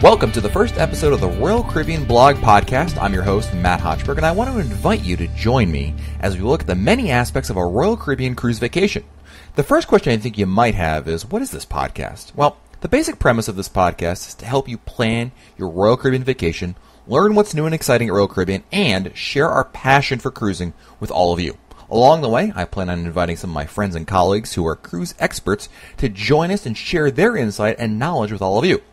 Welcome to the first episode of the Royal Caribbean Blog Podcast. I'm your host, Matt Hochberg, and I want to invite you to join me as we look at the many aspects of a Royal Caribbean cruise vacation. The first question I think you might have is, what is this podcast? Well, the basic premise of this podcast is to help you plan your Royal Caribbean vacation, learn what's new and exciting at Royal Caribbean, and share our passion for cruising with all of you. Along the way, I plan on inviting some of my friends and colleagues who are cruise experts to join us and share their insight and knowledge with all of you.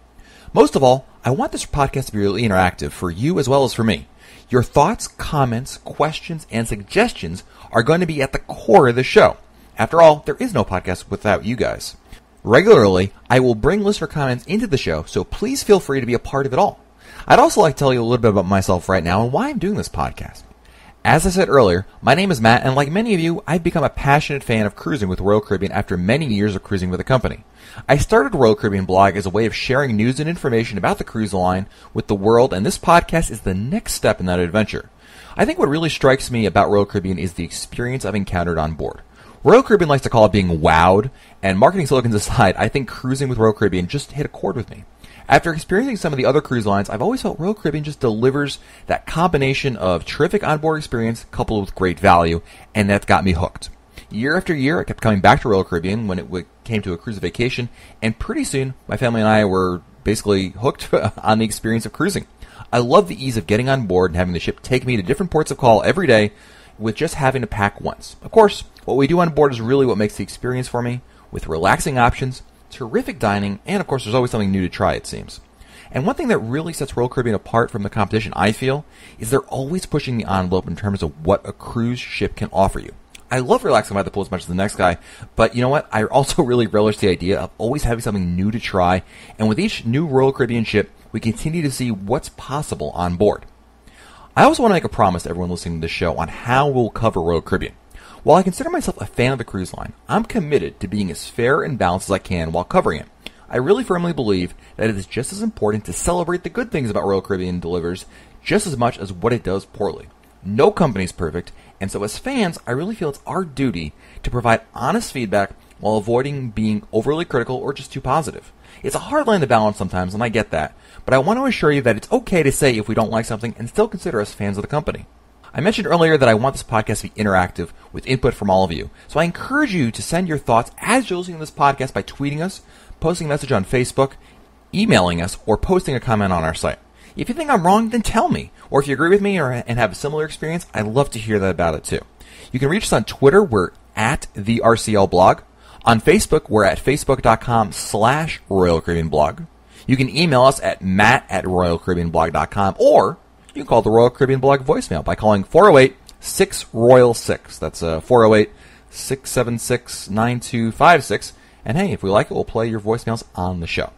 Most of all, I want this podcast to be really interactive for you as well as for me. Your thoughts, comments, questions, and suggestions are going to be at the core of the show. After all, there is no podcast without you guys. Regularly, I will bring listener comments into the show, so please feel free to be a part of it all. I'd also like to tell you a little bit about myself right now and why I'm doing this podcast. As I said earlier, my name is Matt, and like many of you, I've become a passionate fan of cruising with Royal Caribbean after many years of cruising with the company. I started Royal Caribbean Blog as a way of sharing news and information about the cruise line with the world, and this podcast is the next step in that adventure. I think what really strikes me about Royal Caribbean is the experience I've encountered on board. Royal Caribbean likes to call it being wowed, and marketing slogans aside, I think cruising with Royal Caribbean just hit a chord with me. After experiencing some of the other cruise lines, I've always felt Royal Caribbean just delivers that combination of terrific onboard experience coupled with great value, and that's got me hooked. Year after year, I kept coming back to Royal Caribbean when it came to a cruise vacation, and pretty soon, my family and I were basically hooked on the experience of cruising. I love the ease of getting on board and having the ship take me to different ports of call every day with just having to pack once. Of course, what we do on board is really what makes the experience for me, with relaxing options, terrific dining, and of course there's always something new to try, it seems. And one thing that really sets Royal Caribbean apart from the competition, I feel, is they're always pushing the envelope in terms of what a cruise ship can offer you. I love relaxing by the pool as much as the next guy, but you know what? I also really relish the idea of always having something new to try, and with each new Royal Caribbean ship, we continue to see what's possible on board. I also want to make a promise to everyone listening to this show on how we'll cover Royal Caribbean. While I consider myself a fan of the cruise line, I'm committed to being as fair and balanced as I can while covering it. I really firmly believe that it is just as important to celebrate the good things about Royal Caribbean delivers just as much as what it does poorly. No company is perfect, and so as fans, I really feel it's our duty to provide honest feedback while avoiding being overly critical or just too positive. It's a hard line to balance sometimes, and I get that, but I want to assure you that it's okay to say if we don't like something and still consider us fans of the company. I mentioned earlier that I want this podcast to be interactive with input from all of you. So I encourage you to send your thoughts as you're listening to this podcast by tweeting us, posting a message on Facebook, emailing us, or posting a comment on our site. If you think I'm wrong, then tell me. Or if you agree with me and have a similar experience, I'd love to hear that about it too. You can reach us on Twitter. We're at the RCL blog. On Facebook, we're at facebook.com/Royal Caribbean blog. You can email us at matt@royalcaribbeanblog.com, or you can call the Royal Caribbean Blog voicemail by calling 408-6-ROYAL-6. That's 408-676-9256. And hey, if we like it, we'll play your voicemails on the show.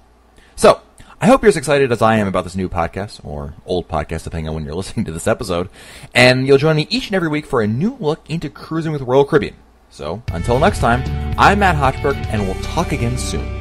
So, I hope you're as excited as I am about this new podcast, or old podcast, depending on when you're listening to this episode. And you'll join me each and every week for a new look into cruising with Royal Caribbean. So, until next time, I'm Matt Hochberg, and we'll talk again soon.